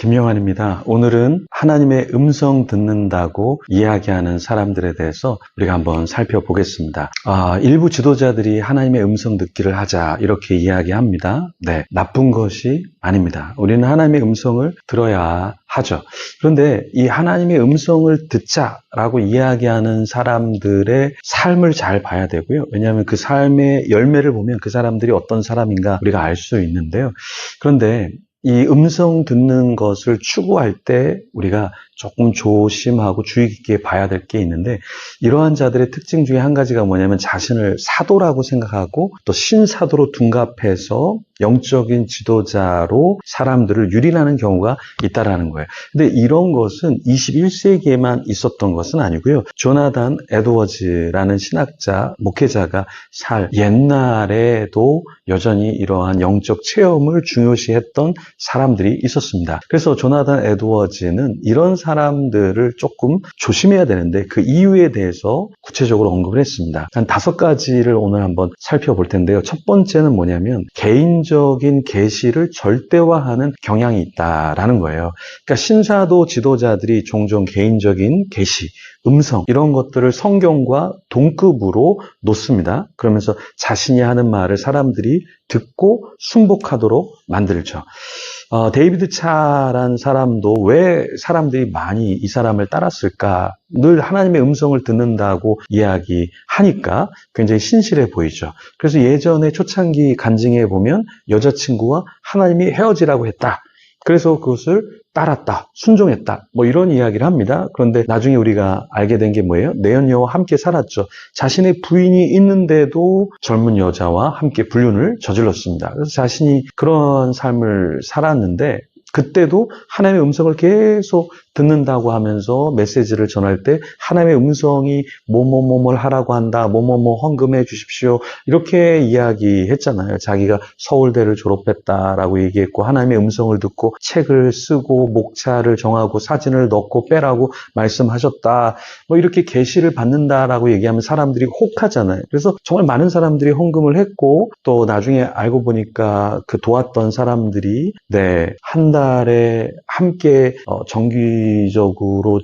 김영환입니다. 오늘은 하나님의 음성 듣는다고 이야기하는 사람들에 대해서 우리가 한번 살펴보겠습니다. 일부 지도자들이 하나님의 음성 듣기를 하자 이렇게 이야기합니다. 네, 나쁜 것이 아닙니다. 우리는 하나님의 음성을 들어야 하죠. 그런데 이 하나님의 음성을 듣자라고 이야기하는 사람들의 삶을 잘 봐야 되고요. 왜냐하면 그 삶의 열매를 보면 그 사람들이 어떤 사람인가 우리가 알 수 있는데요. 그런데 이 음성 듣는 것을 추구할 때 우리가 조금 조심하고 주의 깊게 봐야 될 게 있는데, 이러한 자들의 특징 중에 한 가지가 뭐냐면 자신을 사도라고 생각하고 또 신사도로 둔갑해서 영적인 지도자로 사람들을 유린하는 경우가 있다라는 거예요. 근데 이런 것은 21세기에만 있었던 것은 아니고요. 조나단 에드워즈라는 신학자, 목회자가 살 옛날에도 여전히 이러한 영적 체험을 중요시했던 사람들이 있었습니다. 그래서 조나단 에드워즈는 이런 사람들을 조금 조심해야 되는데 그 이유에 대해서 구체적으로 언급을 했습니다. 한 5가지를 오늘 한번 살펴볼 텐데요. 첫 번째는 뭐냐면 개인적인 계시를 절대화하는 경향이 있다라는 거예요. 그러니까 신사도 지도자들이 종종 개인적인 계시, 음성 이런 것들을 성경과 동급으로 놓습니다. 그러면서 자신이 하는 말을 사람들이 듣고 순복하도록 만들죠. 데이비드 차란 사람도 왜 사람들이 많이 이 사람을 따랐을까? 늘 하나님의 음성을 듣는다고 이야기하니까 굉장히 신실해 보이죠. 그래서 예전에 초창기 간증에 보면 여자친구와 하나님이 헤어지라고 했다. 그래서 그것을 따랐다, 순종했다, 뭐 이런 이야기를 합니다. 그런데 나중에 우리가 알게 된 게 뭐예요? 내연녀와 함께 살았죠. 자신의 부인이 있는데도 젊은 여자와 함께 불륜을 저질렀습니다. 그래서 자신이 그런 삶을 살았는데 그때도 하나님의 음성을 계속 듣는다고 하면서 메시지를 전할 때 하나님의 음성이 뭐뭐뭐뭘 하라고 한다, 뭐뭐뭐 헌금해 주십시오 이렇게 이야기했잖아요. 자기가 서울대를 졸업했다라고 얘기했고 하나님의 음성을 듣고 책을 쓰고 목차를 정하고 사진을 넣고 빼라고 말씀하셨다, 뭐 이렇게 계시를 받는다라고 얘기하면 사람들이 혹하잖아요. 그래서 정말 많은 사람들이 헌금을 했고 또 나중에 알고 보니까 그 도왔던 사람들이 한 달에 함께 정기적으로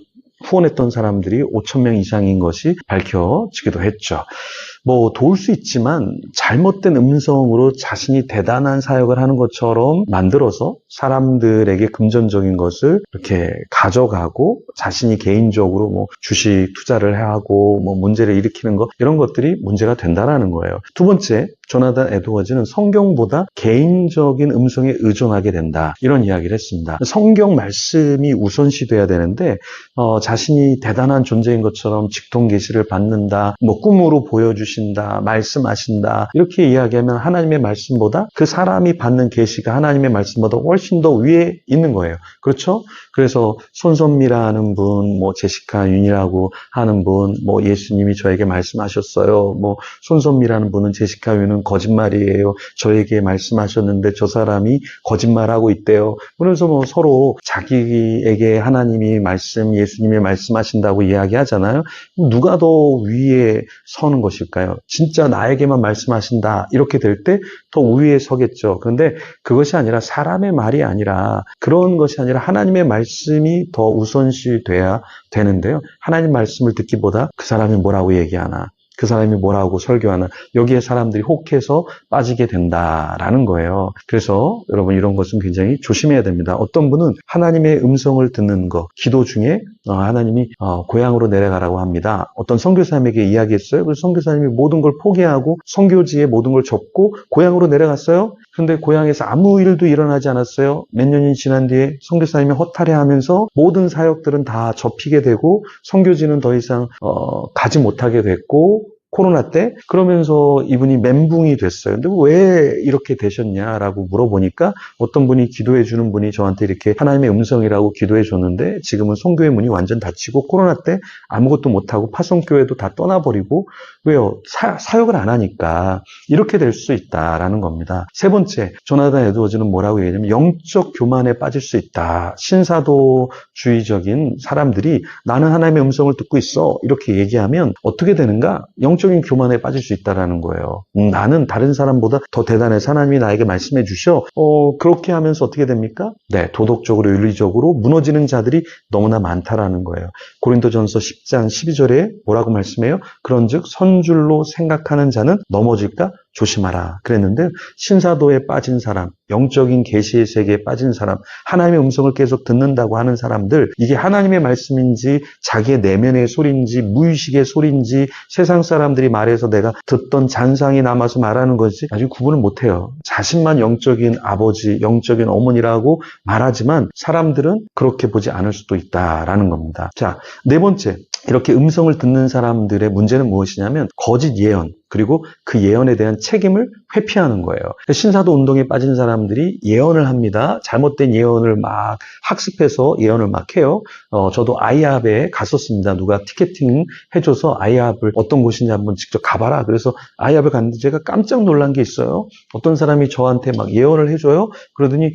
후원했던 사람들이 5,000명 이상인 것이 밝혀지기도 했죠. 뭐 도울 수 있지만 잘못된 음성으로 자신이 대단한 사역을 하는 것처럼 만들어서 사람들에게 금전적인 것을 이렇게 가져가고 자신이 개인적으로 뭐 주식 투자를 하고 뭐 문제를 일으키는 것, 이런 것들이 문제가 된다라는 거예요. 두 번째, 조나단 에드워즈는 성경보다 개인적인 음성에 의존하게 된다, 이런 이야기를 했습니다. 성경 말씀이 우선시돼야 되는데 자신이 대단한 존재인 것처럼 직통 계시를 받는다, 뭐 꿈으로 보여주신다, 말씀하신다 이렇게 이야기하면 하나님의 말씀보다 그 사람이 받는 계시가 하나님의 말씀보다 훨씬 더 위에 있는 거예요. 그렇죠? 그래서 손선미라는 분, 뭐 제시카 윤이라고 하는 분, 뭐 예수님이 저에게 말씀하셨어요. 뭐 손선미라는 분은 제시카 윤은 거짓말이에요. 저에게 말씀하셨는데 저 사람이 거짓말하고 있대요. 그래서 뭐 서로 자기에게 하나님이 말씀, 예수님이 말씀하신다고 이야기하잖아요. 누가 더 위에 서는 것일까요? 진짜 나에게만 말씀하신다 이렇게 될 때 더 위에 서겠죠. 그런데 그것이 아니라 사람의 말이 아니라 그런 것이 아니라 하나님의 말씀이 더 우선시 돼야 되는데요. 하나님 말씀을 듣기보다 그 사람이 뭐라고 얘기하나, 그 사람이 뭐라고 설교하나, 여기에 사람들이 혹해서 빠지게 된다라는 거예요. 그래서 여러분 이런 것은 굉장히 조심해야 됩니다. 어떤 분은 하나님의 음성을 듣는 거, 기도 중에 하나님이 고향으로 내려가라고 합니다. 어떤 선교사님에게 이야기했어요. 그래서 선교사님이 모든 걸 포기하고 선교지에 모든 걸 접고 고향으로 내려갔어요. 그런데 고향에서 아무 일도 일어나지 않았어요. 몇 년이 지난 뒤에 선교사님이 허탈해하면서 모든 사역들은 다 접히게 되고 선교지는 더 이상 가지 못하게 됐고, 코로나 때 그러면서 이분이 멘붕이 됐어요. 근데 왜 이렇게 되셨냐라고 물어보니까 어떤 분이 기도해 주는 분이 저한테 이렇게 하나님의 음성이라고 기도해 줬는데 지금은 선교의 문이 완전 닫히고 코로나 때 아무것도 못하고 파송교회도 다 떠나버리고, 왜요? 사역을 안 하니까 이렇게 될 수 있다라는 겁니다. 세 번째, 조나단 에드워즈는 뭐라고 얘기하냐면 영적 교만에 빠질 수 있다. 신사도주의적인 사람들이 나는 하나님의 음성을 듣고 있어 이렇게 얘기하면 어떻게 되는가? 영적인 교만에 빠질 수 있다라는 거예요. 나는 다른 사람보다 더 대단해서 하나님이 나에게 말씀해 주셔. 그렇게 하면서 어떻게 됩니까? 네, 도덕적으로 윤리적으로 무너지는 자들이 너무나 많다라는 거예요. 고린도전서 10장 12절에 뭐라고 말씀해요? 그런즉 선줄로 생각하는 자는 넘어질까 조심하라 그랬는데, 신사도에 빠진 사람, 영적인 계시의 세계에 빠진 사람, 하나님의 음성을 계속 듣는다고 하는 사람들, 이게 하나님의 말씀인지 자기의 내면의 소리인지 무의식의 소리인지 세상 사람들이 말해서 내가 듣던 잔상이 남아서 말하는 것이 아직 구분을 못해요. 자신만 영적인 아버지, 영적인 어머니라고 말하지만 사람들은 그렇게 보지 않을 수도 있다라는 겁니다. 자, 네 번째, 이렇게 음성을 듣는 사람들의 문제는 무엇이냐면 거짓 예언, 그리고 그 예언에 대한 책임을 회피하는 거예요. 신사도 운동에 빠진 사람들이 예언을 합니다. 잘못된 예언을 막 학습해서 예언을 막 해요. 저도 아이합에 갔었습니다. 누가 티켓팅 해줘서 아이합을 어떤 곳인지 한번 직접 가봐라. 그래서 아이합을 갔는데 제가 깜짝 놀란 게 있어요. 어떤 사람이 저한테 막 예언을 해줘요. 그러더니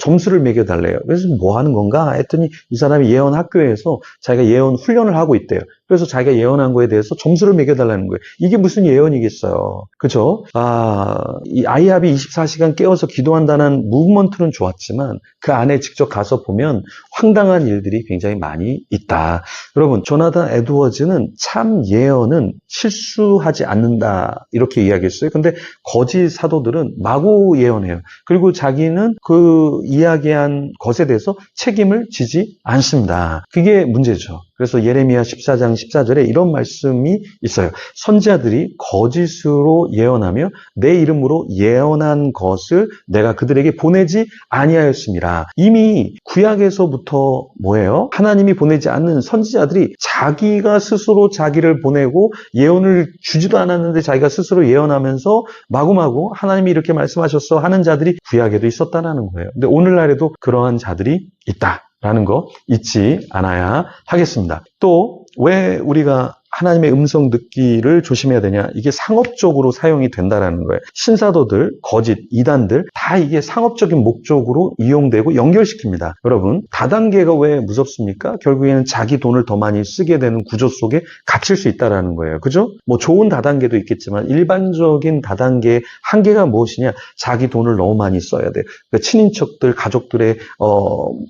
점수를 매겨달래요. 그래서 뭐 하는 건가 했더니 이 사람이 예언 학교에서 자기가 예언 훈련을 하고 있대요. 그래서 자기가 예언한 거에 대해서 점수를 매겨달라는 거예요. 이게 무슨 예언이겠어요. 그죠? 이 아이합이 24시간 깨어서 기도한다는 무브먼트는 좋았지만 그 안에 직접 가서 보면 황당한 일들이 굉장히 많이 있다. 여러분, 조나단 에드워즈는 참 예언은 실수하지 않는다 이렇게 이야기했어요. 근데 거짓 사도들은 마구 예언해요. 그리고 자기는 그 이야기한 것에 대해서 책임을 지지 않습니다. 그게 문제죠. 그래서 예레미야 14장 14절에 이런 말씀이 있어요. 선지자들이 거짓으로 예언하며 내 이름으로 예언한 것을 내가 그들에게 보내지 아니하였습니다. 이미 구약에서부터 뭐예요? 하나님이 보내지 않는 선지자들이 자기가 스스로 자기를 보내고 예언을 주지도 않았는데 자기가 스스로 예언하면서 마구마구 하나님이 이렇게 말씀하셨어 하는 자들이 구약에도 있었다는 거예요. 근데 오늘날에도 그러한 자들이 있다. 라는 거 잊지 않아야 하겠습니다. 또 왜 우리가 하나님의 음성 듣기를 조심해야 되냐? 이게 상업적으로 사용이 된다라는 거예요. 신사도들, 거짓, 이단들 다 이게 상업적인 목적으로 이용되고 연결시킵니다. 여러분, 다단계가 왜 무섭습니까? 결국에는 자기 돈을 더 많이 쓰게 되는 구조 속에 갇힐 수 있다라는 거예요. 그죠? 뭐 좋은 다단계도 있겠지만 일반적인 다단계의 한계가 무엇이냐? 자기 돈을 너무 많이 써야 돼요. 그러니까 친인척들, 가족들의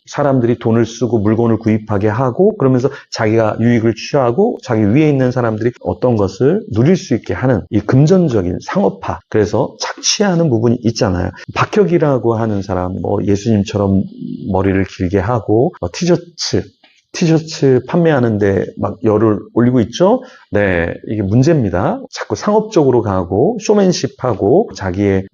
사람들이 돈을 쓰고 물건을 구입하게 하고 그러면서 자기가 유익을 취하고 자기 위에 있는 사람들이 어떤 것을 누릴 수 있게 하는 이 금전적인 상업화. 그래서 착취하는 부분이 있잖아요. 박혁이라고 하는 사람, 예수님처럼 머리를 길게 하고 티셔츠 판매하는데 막 열을 올리고 있죠? 네, 이게 문제입니다. 자꾸 상업적으로 가고 쇼맨십하고 자기의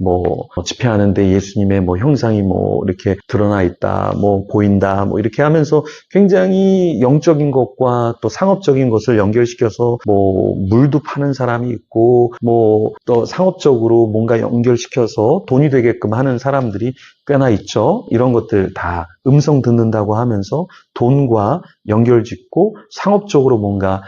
집회하는데 예수님의 형상이 이렇게 드러나 있다, 보인다, 이렇게 하면서 굉장히 영적인 것과 또 상업적인 것을 연결시켜서 물도 파는 사람이 있고 또 상업적으로 뭔가 연결시켜서 돈이 되게끔 하는 사람들이 꽤나 있죠. 이런 것들 다 음성 듣는다고 하면서 돈과 연결짓고 상업적으로 뭔가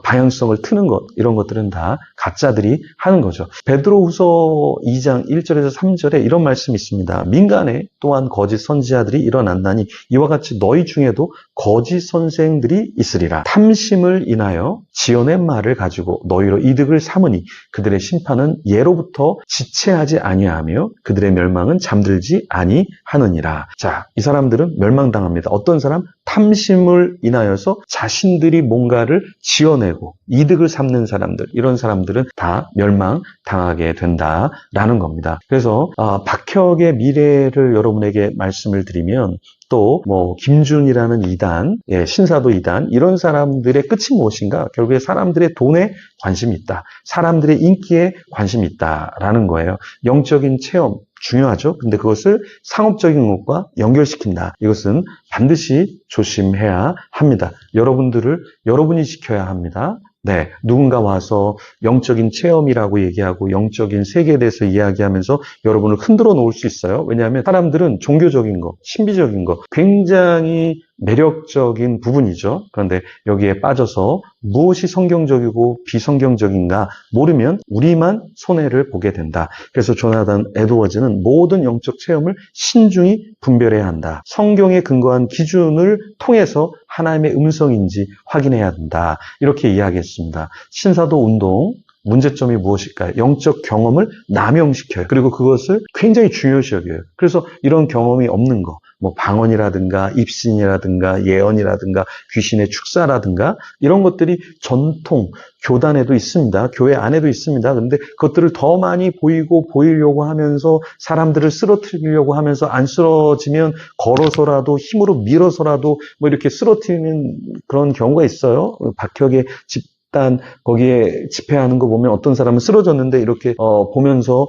방향성을 트는 것, 이런 것들은 다 가짜들이 하는 거죠. 베드로후서 2장 1절에서 3절에 이런 말씀이 있습니다. 민간에 또한 거짓 선지자들이 일어난다니 이와 같이 너희 중에도 거짓 선생들이 있으리라. 탐심을 인하여 지어낸 말을 가지고 너희로 이득을 삼으니 그들의 심판은 예로부터 지체하지 아니하며 그들의 멸망은 잠들지 아니하느니라. 자, 이 사람들은 멸망당합니다. 어떤 사람? 탐심을 인하여서 자신들이 뭔가를 지어내고 이득을 삼는 사람들, 이런 사람들은 다 멸망당하게 된다라는 겁니다. 그래서 박혁의 미래를 여러분에게 말씀을 드리면 또 김준이라는 이단, 신사도 이단, 이런 사람들의 끝이 무엇인가? 결국에 사람들의 돈에 관심이 있다. 사람들의 인기에 관심이 있다라는 거예요. 영적인 체험 중요하죠. 근데 그것을 상업적인 것과 연결시킨다. 이것은 반드시 조심해야 합니다. 여러분이 지켜야 합니다. 네, 누군가 와서 영적인 체험이라고 얘기하고 영적인 세계에 대해서 이야기하면서 여러분을 흔들어 놓을 수 있어요. 왜냐하면 사람들은 종교적인 거, 신비적인 거 굉장히 매력적인 부분이죠. 그런데 여기에 빠져서 무엇이 성경적이고 비성경적인가 모르면 우리만 손해를 보게 된다. 그래서 조나단 에드워즈는 모든 영적 체험을 신중히 분별해야 한다. 성경에 근거한 기준을 통해서 하나님의 음성인지 확인해야 한다. 이렇게 이야기했습니다. 신사도 운동 문제점이 무엇일까요? 영적 경험을 남용시켜요. 그리고 그것을 굉장히 중요시 여겨요. 그래서 이런 경험이 없는 거, 뭐 방언이라든가 입신이라든가 예언이라든가 귀신의 축사라든가 이런 것들이 전통 교단에도 있습니다. 교회 안에도 있습니다. 그런데 그것들을 더 많이 보이려고 하면서 사람들을 쓰러뜨리려고 하면서 안 쓰러지면 걸어서라도 힘으로 밀어서라도 뭐 이렇게 쓰러뜨리는 그런 경우가 있어요. 박혁의 집단 거기에 집회하는 거 보면 어떤 사람은 쓰러졌는데 이렇게 보면서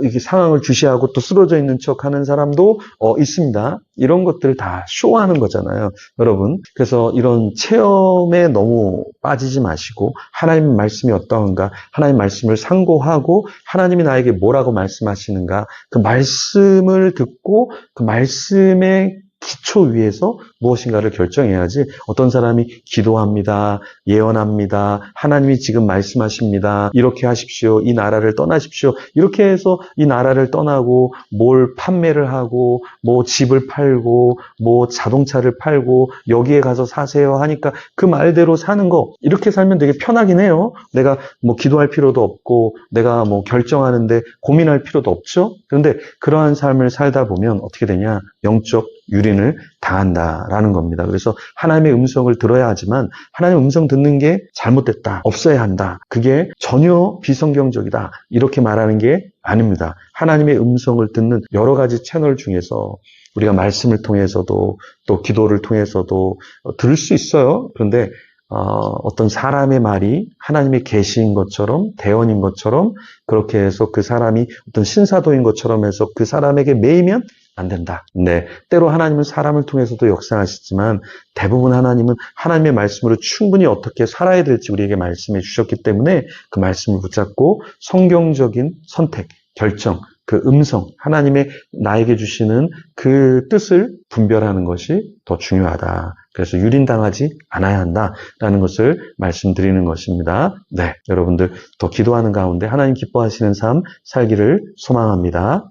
이게 상황을 주시하고 또 쓰러져 있는 척하는 사람도 있습니다. 이런 것들을 다 쇼하는 거잖아요, 여러분. 그래서 이런 체험에 너무 빠지지 마시고 하나님 말씀이 어떠한가, 하나님 말씀을 상고하고 하나님이 나에게 뭐라고 말씀하시는가, 그 말씀을 듣고 그 말씀의 기초 위에서 무엇인가를 결정해야지 어떤 사람이 기도합니다, 예언합니다, 하나님이 지금 말씀하십니다, 이렇게 하십시오, 이 나라를 떠나십시오, 이렇게 해서 이 나라를 떠나고 뭘 판매를 하고 뭐 집을 팔고 뭐 자동차를 팔고 여기에 가서 사세요 하니까 그 말대로 사는 거, 이렇게 살면 되게 편하긴 해요. 내가 뭐 기도할 필요도 없고 내가 뭐 결정하는데 고민할 필요도 없죠. 그런데 그러한 삶을 살다 보면 어떻게 되냐, 영적 유린을 당한다라는 겁니다. 그래서 하나님의 음성을 들어야 하지만 하나님의 음성 듣는 게 잘못됐다, 없어야 한다, 그게 전혀 비성경적이다, 이렇게 말하는 게 아닙니다. 하나님의 음성을 듣는 여러 가지 채널 중에서 우리가 말씀을 통해서도 또 기도를 통해서도 들을 수 있어요. 그런데 어떤 사람의 말이 하나님의 계시인 것처럼 대언인 것처럼 그렇게 해서 그 사람이 어떤 신사도인 것처럼 해서 그 사람에게 매이면 안 된다. 네, 때로 하나님은 사람을 통해서도 역사하시지만 대부분 하나님은 하나님의 말씀으로 충분히 어떻게 살아야 될지 우리에게 말씀해 주셨기 때문에 그 말씀을 붙잡고 성경적인 선택, 결정, 그 음성, 하나님의 나에게 주시는 그 뜻을 분별하는 것이 더 중요하다. 그래서 유린당하지 않아야 한다라는 것을 말씀드리는 것입니다. 네, 여러분들 더 기도하는 가운데 하나님 기뻐하시는 삶 살기를 소망합니다.